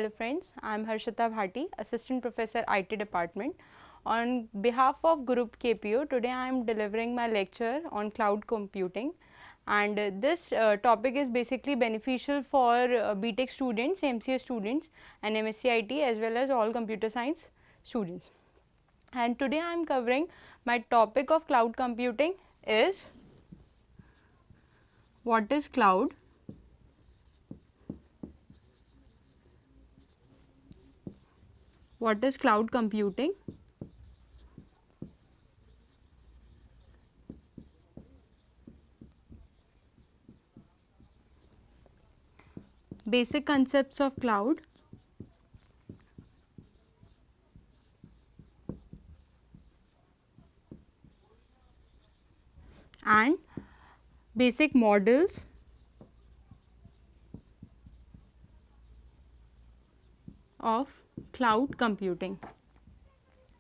Hello friends, I am Harshita Bhati, Assistant Professor IT Department. On behalf of Group KPO, today I am delivering my lecture on cloud computing, and this topic is basically beneficial for BTech students, MCA students and MSc IT as well as all computer science students. And today I am covering my topic of cloud computing is what is cloud, what is cloud computing, basic concepts of cloud, and basic models of cloud computing.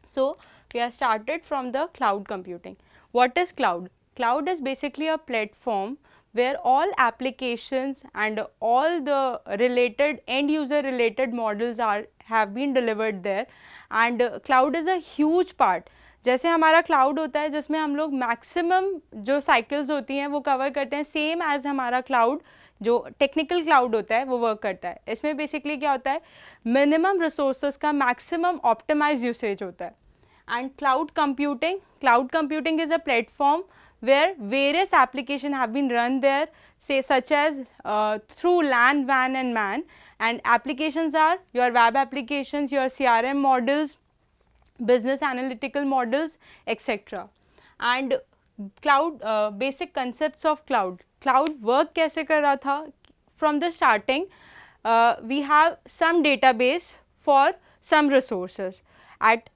So, we are started from the cloud computing. What is cloud? Cloud is basically a platform where all applications and all the related end user related models have been delivered there, and cloud is a huge part. जैसे हमारा cloud होता है जिसमें हम लोग maximum जो cycles होती हैं वो कवर करते हैं, सेम एज हमारा क्लाउड जो टेक्निकल क्लाउड होता है वो वर्क करता है. इसमें बेसिकली क्या होता है, मिनिमम रिसोर्सेज का मैक्सिमम ऑप्टिमाइज यूसेज होता है. And cloud computing is a platform where various applications have been run there, say such as through LAN, WAN and MAN, and applications are your web applications, your CRM models, business analytical models, etc. And cloud basic concepts of cloud work कैसे कर रहा था. From the starting we have some database for some resources. At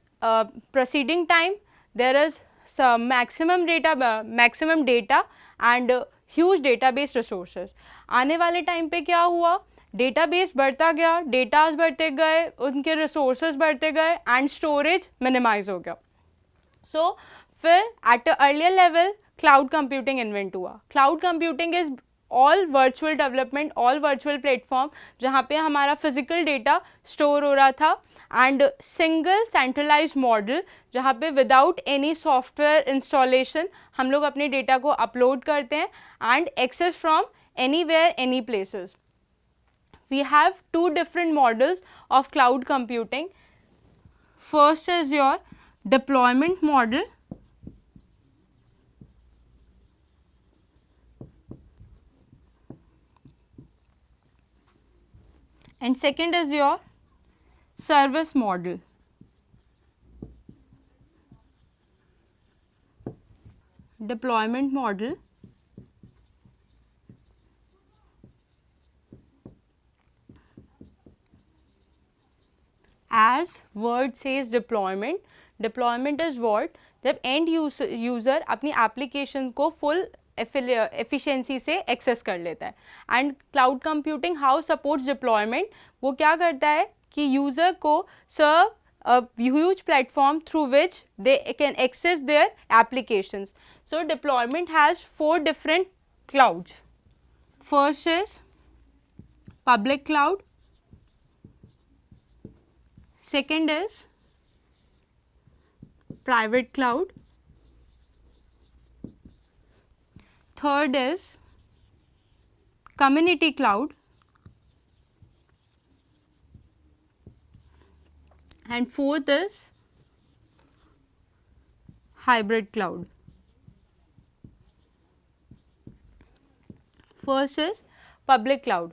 preceding time there is some maximum data and huge database resources. आने वाले time पे क्या हुआ, database बढ़ता गया, डेटास बढ़ते गए, उनके रिसोर्सेज बढ़ते गए एंड स्टोरेज मिनिमाइज हो गया. सो फिर at a earlier level cloud computing invent हुआ. Cloud computing is all virtual development, all virtual platform जहाँ पे हमारा फिजिकल डेटा स्टोर हो रहा था, एंड सिंगल सेंट्रलाइज्ड मॉडल जहाँ पे विदाउट एनी सॉफ्टवेयर इंस्टॉलेशन हम लोग अपने डेटा को अपलोड करते हैं and access from anywhere any places. We have two different models of cloud computing. First is your deployment model, and second is your service model. Deployment model as word says deployment. Deployment is what, जब end user अपनी application को full efficiency से access कर लेता है. And cloud computing how supports deployment, वो क्या करता है कि user को serve a huge platform through which they can access their applications. So deployment has 4 different clouds. First is public cloud, second is private cloud, third is community cloud, and fourth is hybrid cloud. First is public cloud.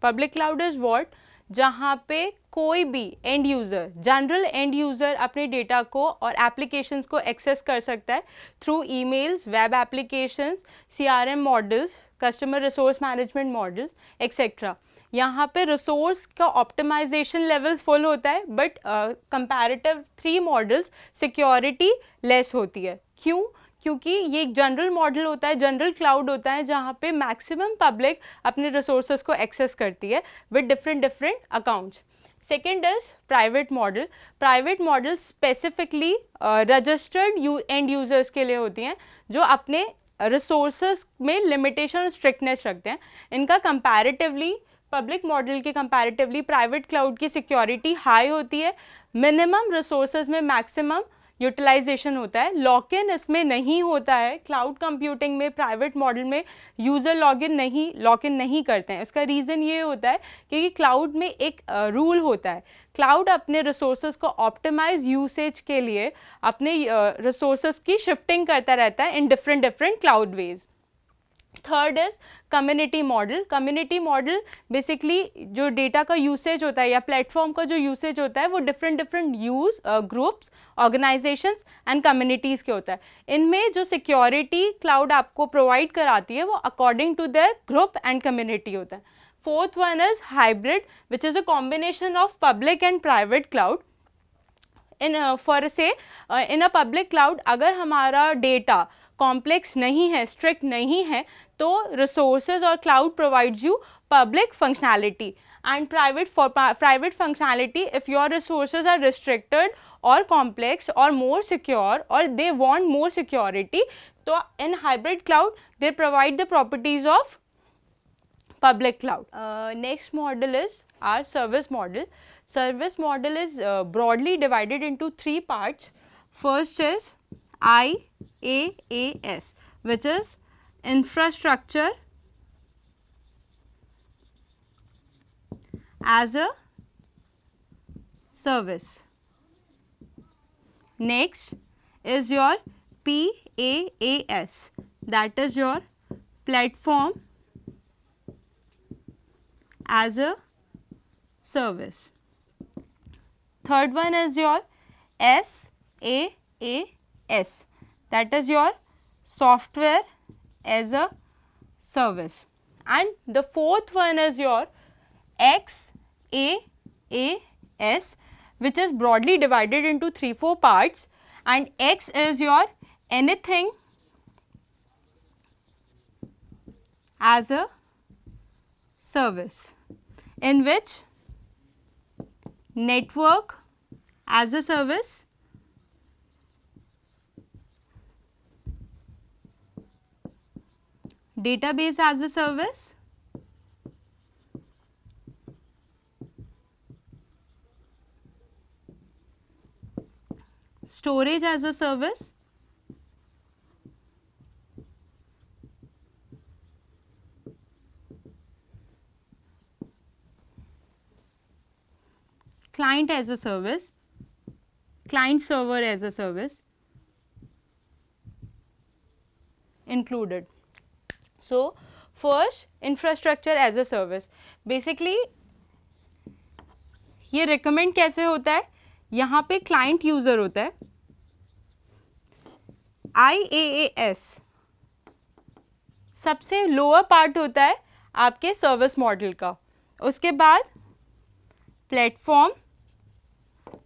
Public cloud is what, जहाँ पे कोई भी end user, general end user अपने data को और applications को access कर सकता है through emails, web applications, CRM models, customer resource management models, etcetera. यहाँ पे रिसोर्स का ऑप्टिमाइजेशन लेवल फुल होता है, but comparative 3 models security less होती है. क्यों? क्योंकि ये एक जनरल मॉडल होता है, जनरल क्लाउड होता है जहाँ पे मैक्सिमम पब्लिक अपने रिसोर्सेज को एक्सेस करती है with different accounts. Second is private model. Private model specifically registered and users के लिए होती हैं जो अपने रिसोर्सेज में लिमिटेशन और स्ट्रिक्टनेस रखते हैं. इनका कंपैरेटिवली पब्लिक मॉडल के कंपैरेटिवली प्राइवेट क्लाउड की सिक्योरिटी हाई होती है, मिनिमम रिसोर्सेज में मैक्सिमम यूटिलाइजेशन होता है, लॉक इन इसमें नहीं होता है। क्लाउड कंप्यूटिंग में प्राइवेट मॉडल में यूज़र लॉक इन नहीं करते हैं। इसका रीज़न ये होता है क्योंकि क्लाउड में एक रूल होता है, क्लाउड अपने रिसोर्सेज को ऑप्टिमाइज यूसेज के लिए अपने रिसोर्सेज की शिफ्टिंग करता रहता है in different cloud ways. Third is community model. Community model basically जो डेटा का यूसेज होता है या प्लेटफॉर्म का जो यूसेज होता है वो different use groups, organisations and communities के होता है। इनमें जो सिक्योरिटी क्लाउड आपको प्रोवाइड कराती है वो according to their group and community होता है। Fourth one is hybrid which is a combination of public and private cloud. In a public cloud अगर हमारा डेटा कॉम्प्लेक्स नहीं है, स्ट्रिक्ट नहीं है, तो रिसोर्सेज और cloud provides you public functionality and private functionality if your resources are restricted और complex और मोर सिक्योर और दे वांट मोर सिक्योरिटी, तो in hybrid cloud they provide the properties of public cloud. Next model is our service model. Service model is broadly divided into three parts. First is IaaS, which is infrastructure as a service. Next is your PaaS, that is your platform as a service. Third one is your SaaS, that is your software as a service. And the fourth one is your XaaS, which is broadly divided into 3-4 parts, and X is your anything as a service, in which network as a service, database as a service, storage as a service, client as a service, client server as a service included. So first, infrastructure as a service. Basically ये recommend कैसे होता है, यहाँ पे client user होता है, IaaS सबसे lower part होता है आपके सर्विस मॉडल का, उसके बाद प्लेटफॉर्म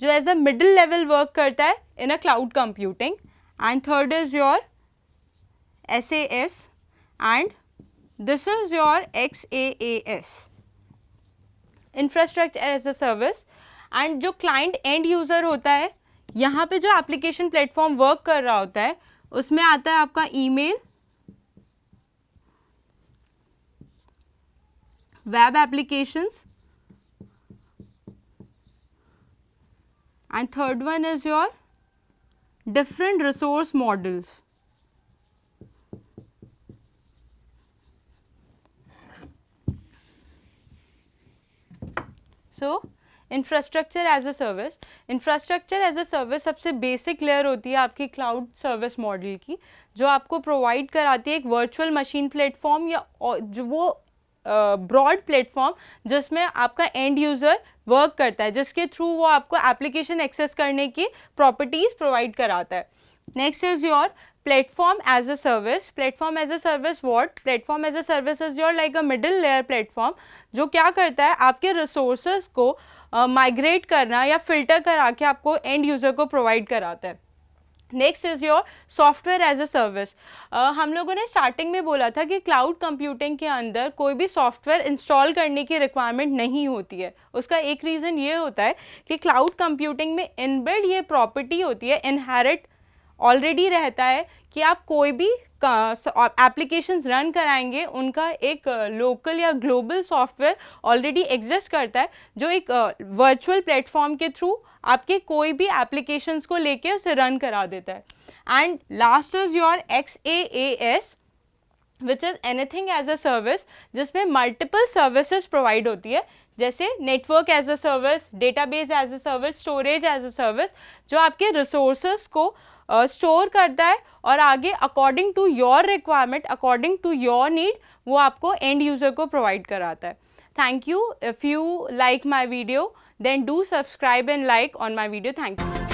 जो as a middle level work करता है in a cloud computing, and third is your SaaS and this is your XaaS, infrastructure as a service. And जो क्लाइंट एंड यूज़र होता है, यहाँ पे जो एप्लीकेशन प्लेटफॉर्म वर्क कर रहा होता है उसमें आता है आपका email, web applications, and third one is your different resource models. So infrastructure as a service. Infrastructure as a service सबसे बेसिक लेयर होती है आपकी क्लाउड सर्विस मॉडल की, जो आपको प्रोवाइड कराती है एक वर्चुअल मशीन प्लेटफॉर्म या जो वो ब्रॉड प्लेटफॉर्म जिसमें आपका एंड यूज़र वर्क करता है, जिसके थ्रू वो आपको एप्लीकेशन एक्सेस करने की प्रॉपर्टीज़ प्रोवाइड कराता है। Next is your platform as a service. Platform as a service what? Platform as a service is your like a middle layer platform जो क्या करता है, आपके रिसोर्सेज को माइग्रेट करना या फिल्टर करा के आपको एंड यूज़र को प्रोवाइड कराता है. Next is your software as a service. हम लोगों ने स्टार्टिंग में बोला था कि क्लाउड कंप्यूटिंग के अंदर कोई भी सॉफ्टवेयर इंस्टॉल करने की रिक्वायरमेंट नहीं होती है. उसका एक रीज़न ये होता है कि क्लाउड कंप्यूटिंग में इनबिल्ट ये प्रॉपर्टी होती है, इनहेरिट ऑलरेडी रहता है कि आप कोई भी एप्लीकेशंस रन कराएंगे उनका एक लोकल या ग्लोबल सॉफ्टवेयर ऑलरेडी एग्जिस्ट करता है, जो एक वर्चुअल प्लेटफॉर्म के थ्रू आपके कोई भी एप्लीकेशंस को लेके उसे रन करा देता है. And last is your XaaS, which is anything as a service, जिसमें मल्टीपल सर्विसेज प्रोवाइड होती है, जैसे network as a service, database as a service, storage as a service, जो आपके रिसोर्सेज को स्टोर करता है और आगे according to your requirement, according to your need, वो आपको एंड यूज़र को प्रोवाइड कराता है. Thank you. If you like my video, then do subscribe and like on my video. Thank you.